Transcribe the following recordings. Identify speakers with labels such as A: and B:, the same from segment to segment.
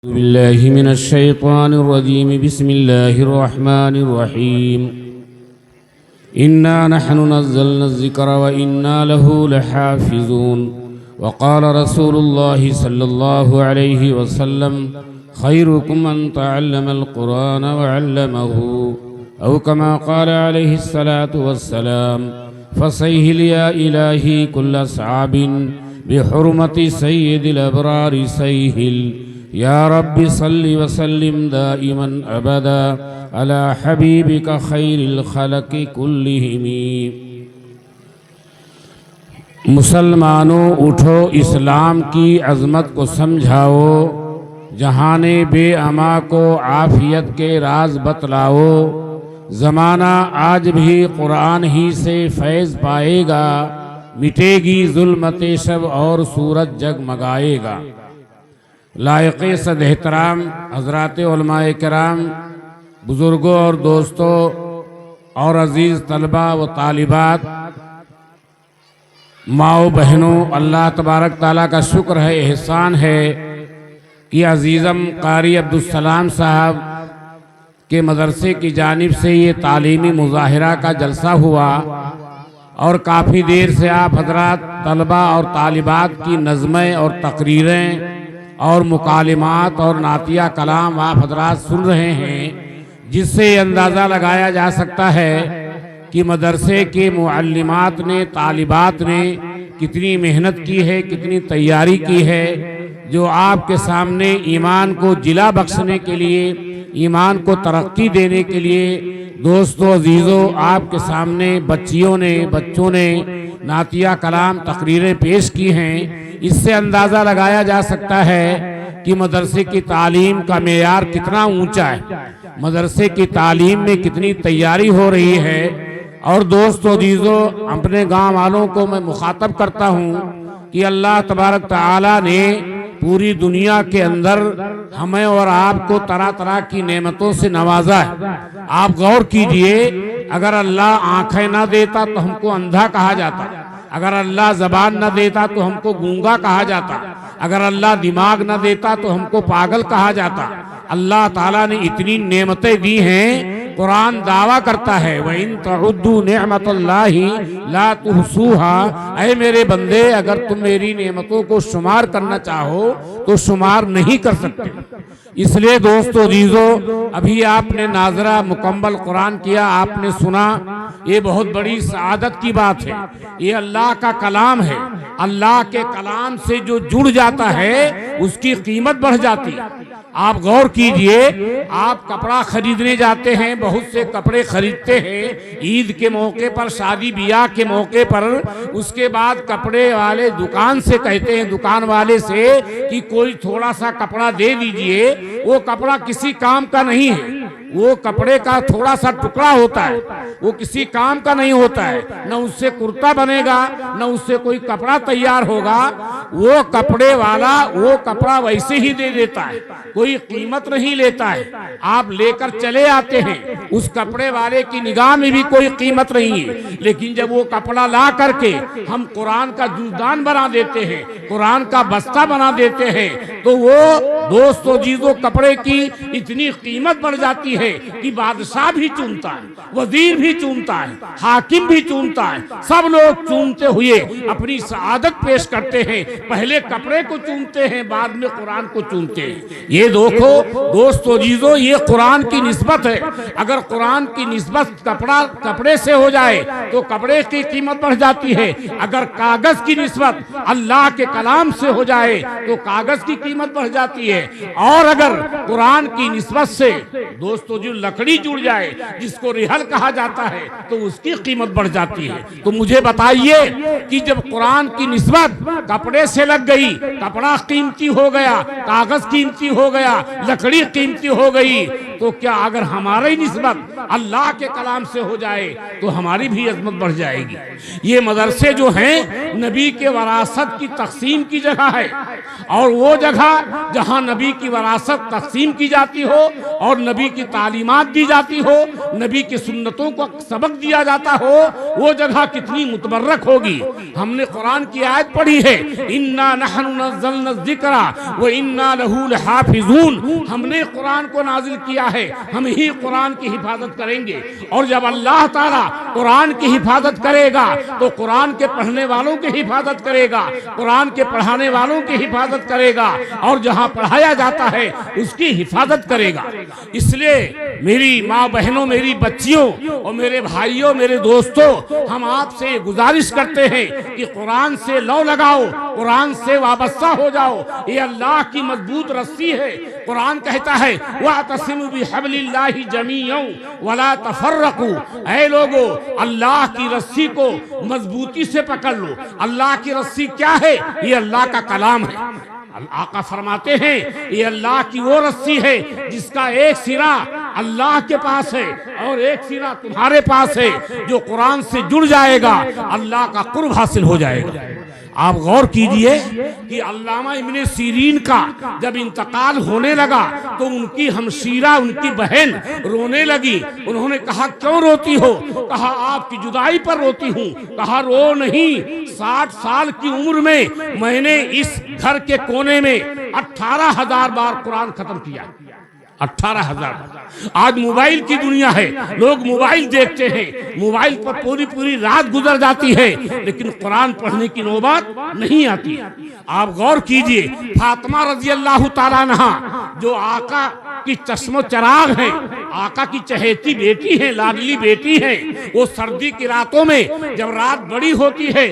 A: أعوذ بالله من الشيطان الرجيم. بسم الله الرحمن الرحيم. إنا نحن نزلنا الذكر وإنا له لحافظون. وقال رسول الله صلى الله عليه وسلم: خيركم من تعلم القرآن وعلمه، أو كما قال عليه الصلاة والسلام: فسهل يا إلهي كل صعب بحرمة سيد الأبرار سهل. یا رب صل وسلم دائما ابدا علی حبیبک خیر الخلق کلہم. مسلمانوں اٹھو، اسلام کی عظمت کو سمجھاؤ، جہان بے اما کو عافیت کے راز بتلاؤ. زمانہ آج بھی قرآن ہی سے فیض پائے گا، مٹے گی ظلمت شب اور سورج جگمگائے گا. لائق صد احترام حضرات علماء کرام، بزرگوں اور دوستوں اور عزیز طلبہ و طالبات، ماؤں بہنوں، اللہ تبارک تعالیٰ کا شکر ہے، احسان ہے کہ عزیزم قاری عبدالسلام صاحب کے مدرسے کی جانب سے یہ تعلیمی مظاہرہ کا جلسہ ہوا، اور کافی دیر سے آپ حضرات طلبہ اور طالبات کی نظمیں اور تقریریں اور مکالمات اور نعتیہ کلام آپ حضرات سن رہے ہیں، جس سے یہ اندازہ لگایا جا سکتا ہے کہ مدرسے کے معلمات نے، طالبات نے کتنی محنت کی ہے، کتنی تیاری کی ہے، جو آپ کے سامنے ایمان کو جلا بخشنے کے لیے، ایمان کو ترقی دینے کے لیے دوستو عزیزوں آپ کے سامنے بچیوں نے، بچوں نے نعتیہ کلام تقریریں پیش کی ہیں. اس سے اندازہ لگایا جا سکتا ہے کہ مدرسے کی تعلیم کا معیار کتنا اونچا ہے، مدرسے کی تعلیم میں کتنی تیاری ہو رہی ہے. اور دوستو عزیزوں، اپنے گاؤں والوں کو میں مخاطب کرتا ہوں کہ اللہ تبارک تعالیٰ نے پوری دنیا کے اندر ہمیں اور آپ کو طرح طرح کی نعمتوں سے نوازا ہے. آپ غور کیجئے، اگر اللہ آنکھیں نہ دیتا تو ہم کو اندھا کہا جاتا، اگر اللہ زبان نہ دیتا تو ہم کو گونگا کہا جاتا، اگر اللہ دماغ نہ دیتا تو ہم کو پاگل کہا جاتا. اللہ تعالیٰ نے اتنی نعمتیں دی ہیں. قرآن دعویٰ کرتا ہے وَإِن تَعُدُّوا نِعْمَةَ اللَّهِ لَا تُحْصُوهَا. اے میرے بندے، اگر تم میری نعمتوں کو شمار کرنا چاہو تو شمار نہیں کر سکتے. اس لیے دوستو عزیزو، ابھی آپ نے ناظرہ مکمل قرآن کیا، آپ نے سنا، یہ بہت بڑی سعادت کی بات ہے. یہ اللہ کا کلام ہے. اللہ کے کلام سے جو جڑ جاتا ہے اس کی قیمت بڑھ جاتی. آپ غور کیجئے، آپ کپڑا خریدنے جاتے ہیں، بہت سے کپڑے خریدتے ہیں عید کے موقع پر، شادی بیاہ کے موقع پر. اس کے بعد کپڑے والے دکان سے کہتے ہیں، دکان والے سے، کہ کوئی تھوڑا سا کپڑا دے دیجئے. وہ کپڑا کسی کام کا نہیں ہے، وہ کپڑے کا تھوڑا سا ٹکڑا ہوتا ہے، وہ کسی کام کا نہیں ہوتا ہے. نہ اس سے کرتا بنے گا، نہ اس سے کوئی کپڑا تیار ہوگا. وہ کپڑے والا وہ کپڑا ویسے ہی دے دیتا ہے، کوئی قیمت نہیں لیتا ہے. آپ لے کر چلے آتے ہیں، اس کپڑے والے کی نگاہ میں بھی کوئی قیمت نہیں ہے. لیکن جب وہ کپڑا لا کر کے ہم قرآن کا جوزدان بنا دیتے ہیں، قرآن کا بستہ بنا دیتے ہیں، تو وہ دوستو جیزو کپڑے کی اتنی قیمت بڑھ جاتی ہے کہ بادشاہ بھی چومتا ہے، وزیر بھی چومتا ہے، حاکم بھی چومتا ہے. سب لوگ چومتے ہوئے اپنی سعادت پیش کرتے ہیں. پہلے کپڑے کو چومتے ہیں، بعد میں قرآن کو چومتے ہیں. یہ دیکھو دوستو جیزو، یہ قرآن کی نسبت ہے. اگر قرآن کی نسبت کپڑے سے ہو جائے تو کپڑے کی قیمت بڑھ جاتی ہے. اگر کاغذ کی نسبت اللہ کے کلام سے ہو جائے تو کاغذ کی قیمت بڑھ جاتی ہے. اور اگر قرآن کی نسبت سے دوستو جو لکڑی جڑ جائے، جس کو ریحل کہا جاتا ہے، تو اس کی قیمت بڑھ جاتی ہے. تو مجھے بتائیے کہ جب قرآن کی نسبت کپڑے سے لگ گئی، کپڑا قیمتی ہو گیا، کاغذ قیمتی ہو گیا، لکڑی قیمتی ہو گئی، تو کیا اگر ہماری نسبت اللہ کے کلام سے ہو جائے تو ہماری بھی عظمت بڑھ جائے گی۔ یہ مدرسے جو ہیں نبی کے وراثت کی تقسیم کی جگہ ہے، اور وہ جگہ جہاں نبی کی وراثت تقسیم کی جاتی ہو اور نبی کی تعلیمات دی جاتی ہو، نبی کی سنتوں کو سبق دیا جاتا ہو، وہ جگہ کتنی متبرک ہوگی۔ ہم نے قرآن کی آیت پڑھی ہے، اِنَّا نَحْنُ نَزَّلْنَا الذِّكْرَ وَإِنَّا لَهُ لَحَافِظُونَ، ہم نے قرآن کو نازل کیا ہے، ہم ہی قرآن کی حفاظت کریں گے۔ اور جب اللہ تعالیٰ قرآن کی حفاظت کرے گا تو قرآن کے پڑھنے والوں کی حفاظت کرے گا، قرآن کے پڑھانے والوں کی حفاظت کرے گا، اور جہاں پڑھایا جاتا ہے اس کی حفاظت کرے گا۔ اس لیے میری ماں بہنوں، میری بچیوں اور میرے بھائیوں، میرے دوستوں، ہم آپ سے گزارش کرتے ہیں کہ قرآن سے لو لگاؤ، قرآن سے وابستہ ہو جاؤ۔ یہ اللہ کی مضبوط رسی ہے۔ قرآن کہتا ہے وَاعْتَصِمُوا بِحَبْلِ اللَّهِ جَمِيعًا وَلَا تَفَرَّقُوا، اے لوگو اللہ کی رسی کو مضبوطی سے پکڑ لو۔ اللہ کی رسی کیا ہے؟ یہ اللہ کا کلام ہے۔ آقا فرماتے ہیں یہ اللہ کی وہ رسی ہے جس کا ایک سرا اللہ کے پاس ہے اور ایک سرا تمہارے پاس ہے، جو قرآن سے جڑ جائے گا اللہ کا قرب حاصل ہو جائے گا۔ آپ غور کیجئے کہ علامہ ابن سیرین کا جب انتقال ہونے لگا تو ان کی ہمشیرہ، ان کی بہن رونے لگی۔ انہوں نے کہا کیوں روتی ہو؟ کہا آپ کی جدائی پر روتی ہوں۔ کہا رو نہیں، 60 سال کی عمر میں نے اس گھر کے کونے میں 18,000 بار قرآن ختم کیا۔ 18,000۔ آج موبائل کی دنیا ہے، لوگ موبائل دیکھتے ہیں، موبائل پر پوری رات گزر جاتی ہے، لیکن قرآن پڑھنے کی نوبت نہیں آتی۔ آپ غور کیجئے، فاطمہ رضی اللہ تعالیٰ عنہا جو آقا کی چشم و چراغ ہیں، آقا کی چہیتی بیٹی ہیں، لاڈلی بیٹی ہیں، وہ سردی کی راتوں میں جب رات بڑی ہوتی ہے،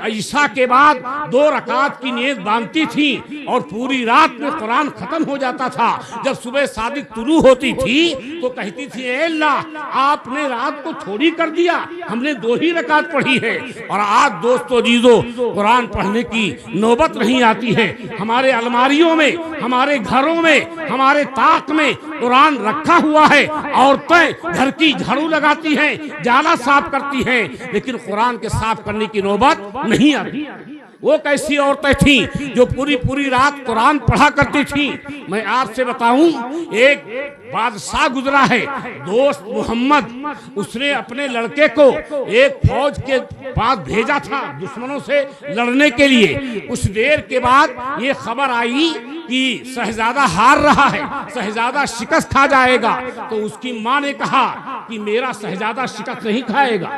A: عشاء کے بعد 2 رکعت کی نیت باندھتی تھی اور پوری رات میں قرآن ختم ہو جاتا تھا۔ جب صبح صادق طلوع ہوتی تھی تو کہتی تھی اے اللہ آپ نے رات کو تھوڑی کر دیا، ہم نے 2 ہی رکعت پڑھی ہے۔ اور آج دوستو جیزو قرآن پڑھنے کی نوبت نہیں آتی ہے۔ ہمارے الماریوں میں، ہمارے گھروں میں، ہمارے طاق میں قرآن رکھا ہوا ہے، عورتیں گھر کی جھاڑو لگاتی ہیں، جالا صاف کرتی ہیں، لیکن قرآن کے صاف کرنے کی نوبت نہیں آتی۔ وہ کیسی عورتیں تھیں جو پوری رات قرآن پڑھا کرتی تھیں؟ میں آپ سے بتاؤں، ایک بادشاہ گزرا ہے، دوست محمد، اس نے اپنے لڑکے کو ایک فوج کے پاس بھیجا تھا دشمنوں سے لڑنے کے لیے۔ کچھ دیر کے بعد یہ خبر آئی کہ شہزادہ ہار رہا ہے، شہزادہ شکست کھا جائے گا، تو اس کی ماں نے کہا کہ میرا شہزادہ شکست نہیں کھائے گا۔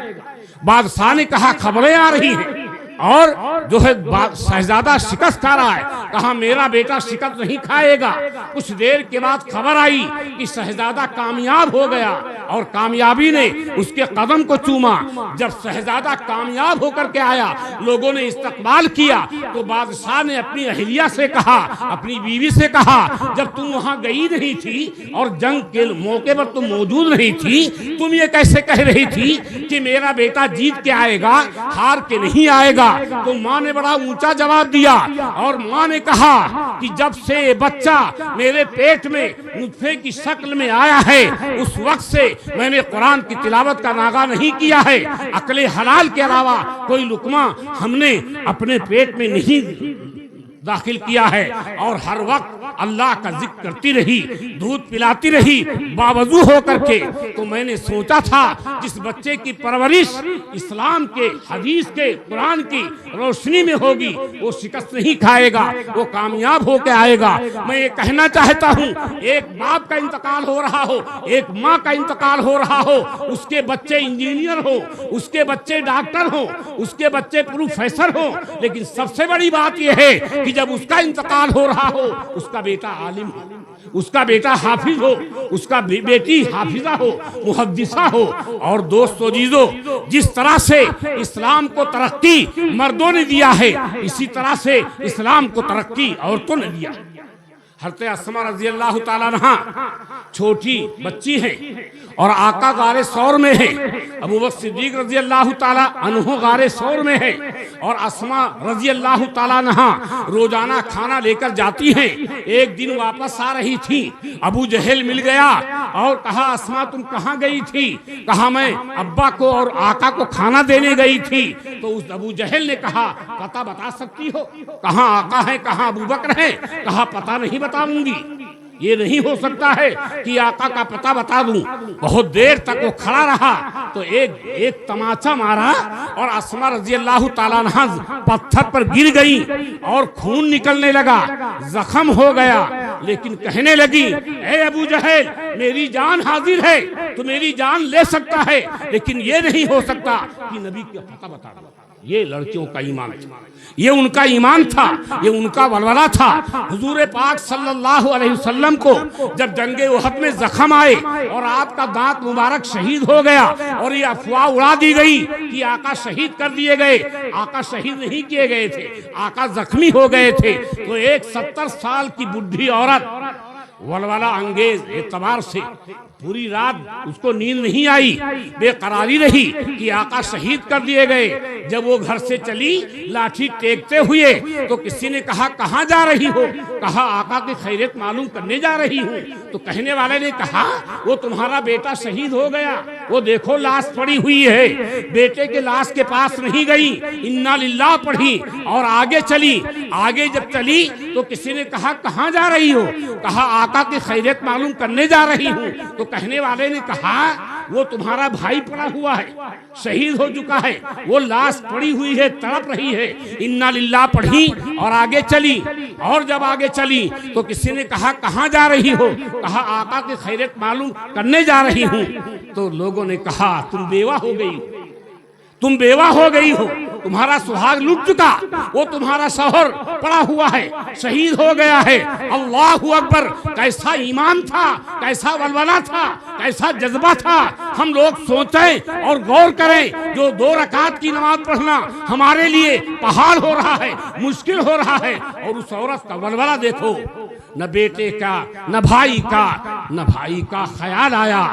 A: بادشاہ نے کہا خبریں آ رہی ہیں اور جو ہے شہزادہ شکست کھا رہا ہے، کہا میرا بیٹا شکست نہیں کھائے گا۔ کچھ دیر کے بعد خبر آئی کہ شہزادہ کامیاب ہو گیا اور کامیابی نے اس کے قدم کو چوما۔ جب شہزادہ کامیاب ہو کر کے آیا، لوگوں نے استقبال کیا، تو بادشاہ نے اپنی اہلیہ سے کہا، اپنی بیوی سے کہا جب تم وہاں گئی نہیں تھی اور جنگ کے موقع پر تم موجود نہیں تھی، تم یہ کیسے کہہ رہی تھی کہ میرا بیٹا جیت کے آئے گا، ہار کے نہیں آئے گا؟ تو ماں نے بڑا اونچا جواب دیا، اور ماں نے کہا کہ جب سے یہ بچہ میرے پیٹ میں نطفے کی شکل میں آیا ہے، اس وقت سے میں نے قرآن کی تلاوت کا ناغہ نہیں کیا ہے۔ اکل حلال کے علاوہ کوئی لقمہ ہم نے اپنے پیٹ میں نہیں داخل کیا ہے، اور ہر وقت اللہ کا ذکر کرتی رہی، دودھ پلاتی رہی باوضو ہو کر کے۔ تو میں نے سوچا تھا جس بچے کی پرورش اسلام کے، حدیث کے، قرآن کی روشنی میں ہوگی، وہ شکست نہیں کھائے گا، وہ کامیاب ہو کے آئے گا۔ میں یہ کہنا چاہتا ہوں، ایک باپ کا انتقال ہو رہا ہو، ایک ماں کا انتقال ہو رہا ہو، اس کے بچے انجینئر ہو، اس کے بچے ڈاکٹر ہو، اس کے بچے پروفیسر ہو، لیکن سب سے بڑی بات یہ ہے کہ جب اس کا انتقال ہو رہا ہو، اس کا بیٹا عالم ہو، اس کا بیٹا حافظ ہو، اس کا بیٹی حافظہ ہو، محدثہ ہو۔ اور دوستو جیزو، جس طرح سے اسلام کو ترقی مردوں نے دیا ہے، اسی طرح سے اسلام کو ترقی عورتوں نے دیا۔ حضرت اسماء رضی اللہ تعالیٰ عنہا چھوٹی بچی ہیں اور آقا غار ثور میں ہیں، ابو بکر صدیق رضی اللہ تعالیٰ عنہ غار ثور میں ہیں، اور اسما رضی اللہ تعالیٰ عنہا روزانہ کھانا لے کر جاتی ہیں. ایک دن واپس آ رہی تھی, ابو جہل مل گیا اور کہا اسما تم کہاں گئی تھی؟ کہا میں ابا کو اور آقا کو کھانا دینے گئی تھی. تو اس ابو جہل نے کہا پتہ بتا سکتی ہو؟ کہاں آقا ہے کہاں ابو بکر ہے؟ کہا پتہ نہیں بتاؤں گی. یہ نہیں ہو سکتا ہے کہ آقا کا پتہ بتا دوں. بہت دیر تک وہ کھڑا رہا تو ایک تماچا مارا اور اسما رضی اللہ تعالیٰ عنہا پتھر پر گر گئی اور خون نکلنے لگا, زخم ہو گیا. لیکن کہنے لگی اے ابو جہل میری جان حاضر ہے, تو میری جان لے سکتا ہے, لیکن یہ نہیں ہو سکتا کہ نبی کا پتہ بتا دو. یہ لڑکیوں کا ایمان تھا, یہ ان کا ایمان تھا, یہ ان کا ولولہ تھا. حضور پاک صلی اللہ علیہ وسلم کو جب جنگ احد میں زخم آئے اور آپ کا دانت مبارک شہید ہو گیا اور یہ افواہ اڑا دی گئی کہ آقا شہید کر دیے گئے, آقا شہید نہیں کیے گئے تھے, آقا زخمی ہو گئے تھے. تو ایک 70 سال کی بڈھی عورت ولولہ انگیز اعتبار سے پوری رات اس کو نیند نہیں آئی, بے قراری رہی کہ آقا شہید کر دیے گئے. جب وہ گھر سے چلی لاٹھی ٹیکتے ہوئے تو کسی نے کہا کہاں جا رہی ہو؟ کہا آقا کی خیریت معلوم کرنے جا رہی ہوں. تو کہنے والے نے کہا وہ تمہارا بیٹا شہید ہو گیا, وہ دیکھو لاش پڑی ہوئی ہے. بیٹے کے لاش کے پاس نہیں گئی, انا للہ پڑھی اور آگے چلی. آگے جب چلی تو کسی نے کہا کہاں جا رہی ہو؟ کہا آقا کی خیریت معلوم کرنے جا رہی ہوں. تو کہنے والے نے کہا وہ تمہارا بھائی پڑا ہوا ہے, شہید ہو چکا ہے, وہ لاش پڑی ہوئی ہے, تڑپ رہی ہے. انا للہ پڑھی اور آگے چلی. اور جب آگے چلی تو کسی نے کہا کہاں جا رہی ہو؟ کہا آقا کی خیریت معلوم کرنے جا رہی ہوں. تو لوگوں نے کہا تم بیوہ ہو گئی, تم بیوہ ہو گئی ہو, تمہارا سہاگ لٹ چکا, وہ تمہارا شوہر پڑا ہوا ہے, شہید ہو گیا ہے. اللہ اکبر, کیسا ایمان تھا, کیسا ولولہ تھا, کیسا جذبہ تھا. ہم لوگ سوچیں اور غور کریں, جو 2 رکعت کی نماز پڑھنا ہمارے لیے پہاڑ ہو رہا ہے, مشکل ہو رہا ہے, اور اس عورت کا ولولہ دیکھو. نہ بیٹے کا, نہ بھائی کا خیال آیا.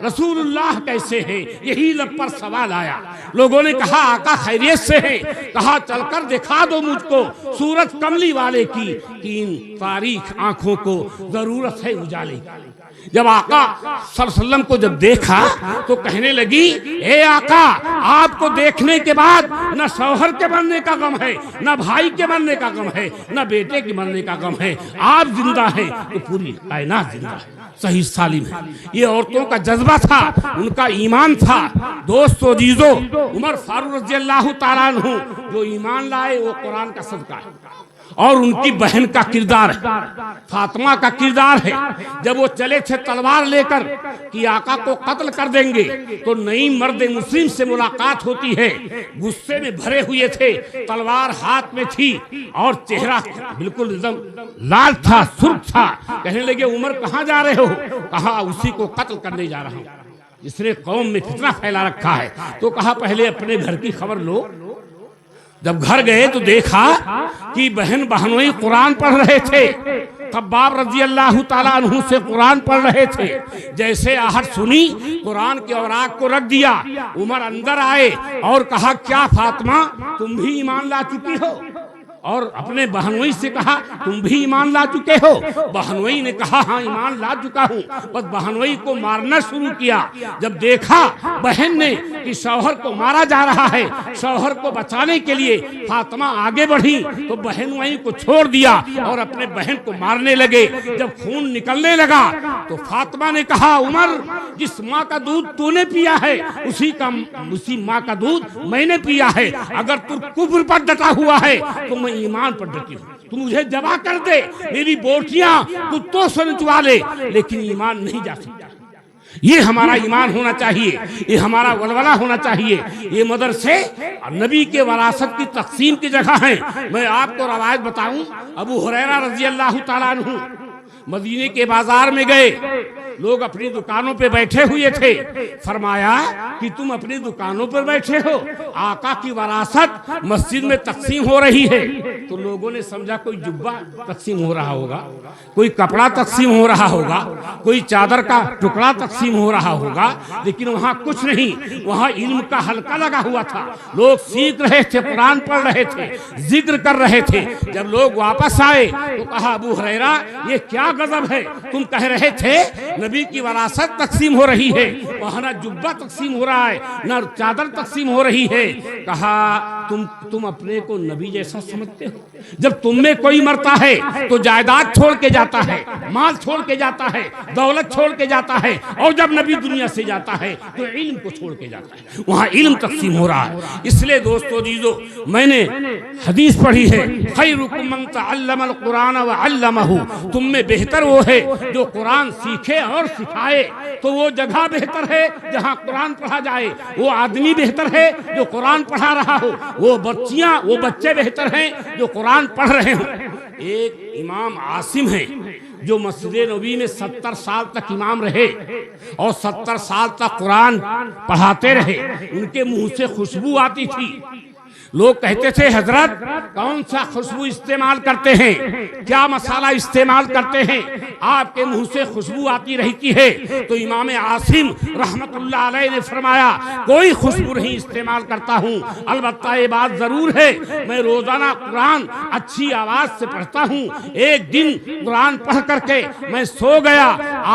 A: رسول اللہ کیسے ہیں یہی لب پر سوال آیا. لوگوں نے کہا آقا خیریت سے ہے. کہا چل کر دکھا دو مجھ کو سورج کملی والے کی, کہ ان تاریخ آنکھوں کو ضرورت ہے اجالے کی. جب آقا صلی اللہ علیہ وسلم کو جب دیکھا تو کہنے لگی اے آقا آپ کو دیکھنے کے بعد نہ شوہر کے مرنے کا غم ہے, نہ بھائی کے مرنے کا غم ہے, نہ بیٹے کے مرنے کا غم ہے. آپ زندہ ہیں تو پوری کائنات زندہ ہے, صحیح سالم ہے. یہ عورتوں کا جذبہ تھا, ان کا ایمان تھا. دوستو عزیزو, عمر فاروق رضی اللہ تعالیٰ عنہ جو ایمان لائے وہ قرآن کا صدقہ ہے, اور ان کی بہن کا کردار ہے, فاطمہ کا کردار ہے. جب وہ چلے تھے تلوار لے کر کہ آقا کو قتل کر دیں گے, تو نئی مرد مسلم سے ملاقات ہوتی ہے. غصے میں بھرے ہوئے تھے, تلوار ہاتھ میں تھی اور چہرہ بالکل لال تھا, سرخ تھا. کہنے لگے عمر کہاں جا رہے ہو؟ کہا اسی کو قتل کرنے جا رہا ہوں جس نے قوم میں فتنہ پھیلا رکھا ہے. تو کہا پہلے اپنے گھر کی خبر لو. جب گھر گئے تو دیکھا کہ بہن بہنوئی قرآن پڑھ رہے تھے. خباب رضی اللہ تعالیٰ عنہ سے قرآن پڑھ رہے تھے. جیسے آہٹ سنی قرآن کے اوراق کو رکھ دیا. عمر اندر آئے اور کہا کیا فاطمہ تم بھی ایمان لا چکی ہو؟ اور اپنے بہنوئی سے کہا تم بھی ایمان لا چکے ہو؟ بہنوئی نے کہا ہاں ایمان لا چکا ہوں. بس بہنوئی کو مارنا شروع کیا. جب دیکھا بہن نے کہ شوہر کو مارا جا رہا ہے, شوہر کو بچانے کے لیے فاطمہ آگے بڑھی, تو بہنوئی کو چھوڑ دیا اور اپنے بہن کو مارنے لگے. جب خون نکلنے لگا تو فاطمہ نے کہا عمر جس ماں کا دودھ تو نے پیا ہے اسی ماں کا دودھ میں نے پیا ہے. اگر تو کفر پر ڈٹا ہوا ہے تو میں ایمان پر ڈٹی ہوں. تو مجھے ذبح کر دے, میری بوٹیاں کتوں سے نچوا لے, لیکن ایمان نہیں جا سکتا. یہ ہمارا ایمان ہونا چاہیے, یہ ہمارا ولولہ ہونا چاہیے. یہ مدرسے نبی کے وراثت کی تقسیم کی جگہ ہیں. میں آپ کو روایت بتاؤں, ابو ہریرہ رضی اللہ تعالیٰ عنہ مدینے کے بازار میں گئے. لوگ اپنی دکانوں پہ بیٹھے ہوئے تھے. فرمایا کہ تم اپنی دکانوں پر بیٹھے ہو, آقا کی وراثت مسجد میں تقسیم ہو رہی ہے. تو لوگوں نے سمجھا کوئی جبہ تقسیم ہو رہا ہوگا، کوئی کپڑا تقسیم ہو رہا ہوگا، کوئی چادر کا ٹکڑا تقسیم ہو رہا ہوگا، لیکن وہاں کچھ نہیں، وہاں علم کا حلقہ لگا ہوا تھا، لوگ سیکھ رہے تھے، قرآن پڑھ رہے تھے، ذکر کر رہے تھے۔ جب لوگ واپس آئے تو کہا ابو ہریرہ یہ کیا غضب ہے، تم کہہ رہے تھے نبی کی وراثت تقسیم ہو رہی ہے، وہاں نہ جبہ تقسیم ہو رہا ہے نہ چادر تقسیم ہو رہی ہے۔ کہا تم اپنے کو نبی جیسا سمجھتے ہو؟ جب تم میں کوئی مرتا ہے تو جائیداد چھوڑ کے جاتا ہے، مال چھوڑ کے جاتا ہے، دولت چھوڑ کے جاتا ہے، اور جب نبی دنیا سے جاتا ہے تو علم کو چھوڑ کے جاتا ہے، وہاں علم تقسیم ہو رہا ہے۔ اس لیے دوستو عزیزو، میں نے حدیث پڑھی ہے، خیرکم من تعلم القرآن وعلمہ، تم میں بہتر وہ ہے جو قرآن سیکھے اور سکھائے۔ تو وہ جگہ بہتر ہے جہاں قرآن پڑھا جائے، وہ آدمی بہتر ہے جو قرآن پڑھا رہا ہو، وہ بچے بہتر ہیں جو قرآن پڑھ رہے ہوں۔ ایک امام عاصم ہے جو مسجد نبوی میں 70 سال تک امام رہے اور 70 سال تک قرآن پڑھاتے رہے، ان کے منہ سے خوشبو آتی تھی۔ لوگ کہتے تھے حضرت کون سا خوشبو استعمال کرتے ہیں، کیا مسالہ استعمال کرتے ہیں، آپ کے منہ سے خوشبو آتی رہتی ہے۔ تو امام عاصم رحمت اللہ علیہ نے فرمایا کوئی خوشبو نہیں استعمال کرتا ہوں، البتہ یہ بات ضرور ہے میں روزانہ قرآن اچھی آواز سے پڑھتا ہوں۔ ایک دن قرآن پڑھ کر کے میں سو گیا،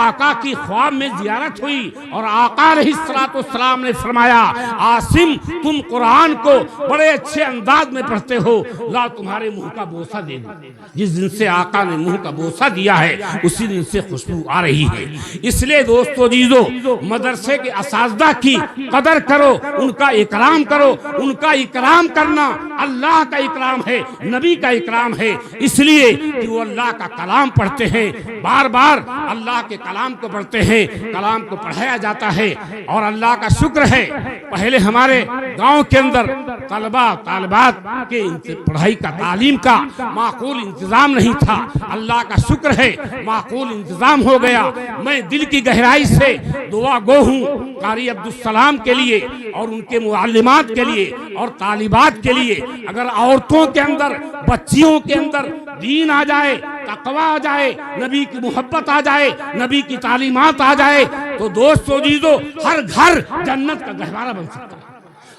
A: آقا کی خواب میں زیارت ہوئی اور آقا علیہ السلام نے فرمایا عاصم تم قرآن کو بڑے اچھے انداز میں پڑھتے ہو، لا تمہارے منہ کا بوسہ دے دوں۔ جس دن سے آقا نے منہ کا بوسہ دیا ہے اسی دن سے خوشبو آ رہی ہے۔ اس لیے دوستو عزیزو، مدرسے کے اساتذہ کی قدر کرو، ان کا اکرام کرو، ان کا اکرام کرنا اللہ کا اکرام ہے، نبی کا اکرام ہے، اس لیے کہ وہ اللہ کا کلام پڑھتے ہیں، بار بار اللہ کے کلام کو پڑھتے ہیں، کلام کو پڑھایا جاتا ہے۔ اور اللہ کا شکر ہے پہلے ہمارے گاؤں کے اندر طلبہ طالبات کے پڑھائی کا تعلیم کا معقول انتظام نہیں تھا، اللہ کا شکر ہے معقول انتظام ہو گیا۔ میں دل کی گہرائی سے دعا گو ہوں قاری عبدالسلام کے لیے اور ان کے معلمات کے لیے اور طالبات کے لیے۔ اگر عورتوں کے اندر، بچیوں کے اندر دین آ جائے، تقوی آ جائے، نبی کی محبت آ جائے، نبی کی تعلیمات آ جائے، تو دوستو عزیزو ہر گھر جنت کا گہوارہ بن سکتا ہے،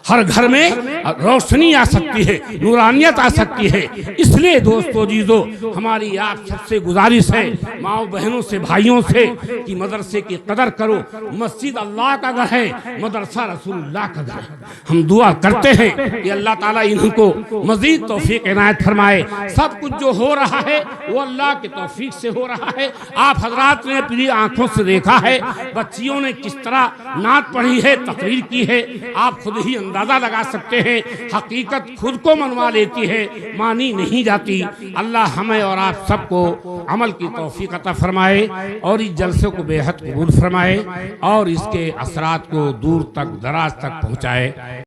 A: ہر گھر میں روشنی آ سکتی ہے، نورانیت آ سکتی ہے۔ اس لیے دوستو عزیزو ہماری آپ سب سے گزارش ہے، ماؤں بہنوں سے، بھائیوں سے، کہ مدرسے کی قدر کرو۔ مسجد اللہ کا گھر ہے، مدرسہ رسول اللہ کا گھر ہے۔ ہم دعا کرتے ہیں کہ اللہ تعالیٰ انہوں کو مزید توفیق عنایت فرمائے۔ سب کچھ جو ہو رہا ہے وہ اللہ کے توفیق سے ہو رہا ہے۔ آپ حضرات نے اپنی آنکھوں سے دیکھا ہے بچیوں نے کس طرح نعت پڑھی ہے، تقریر کی ہے، آپ خود ہی اندازہ لگا سکتے ہیں۔ حقیقت خود کو منوا لیتی ہے، مانی نہیں جاتی۔ اللہ ہمیں اور آپ سب کو عمل کی توفیق عطا فرمائے اور اس جلسے کو بے حد قبول فرمائے اور اس کے اثرات کو دور تک، دراز تک پہنچائے۔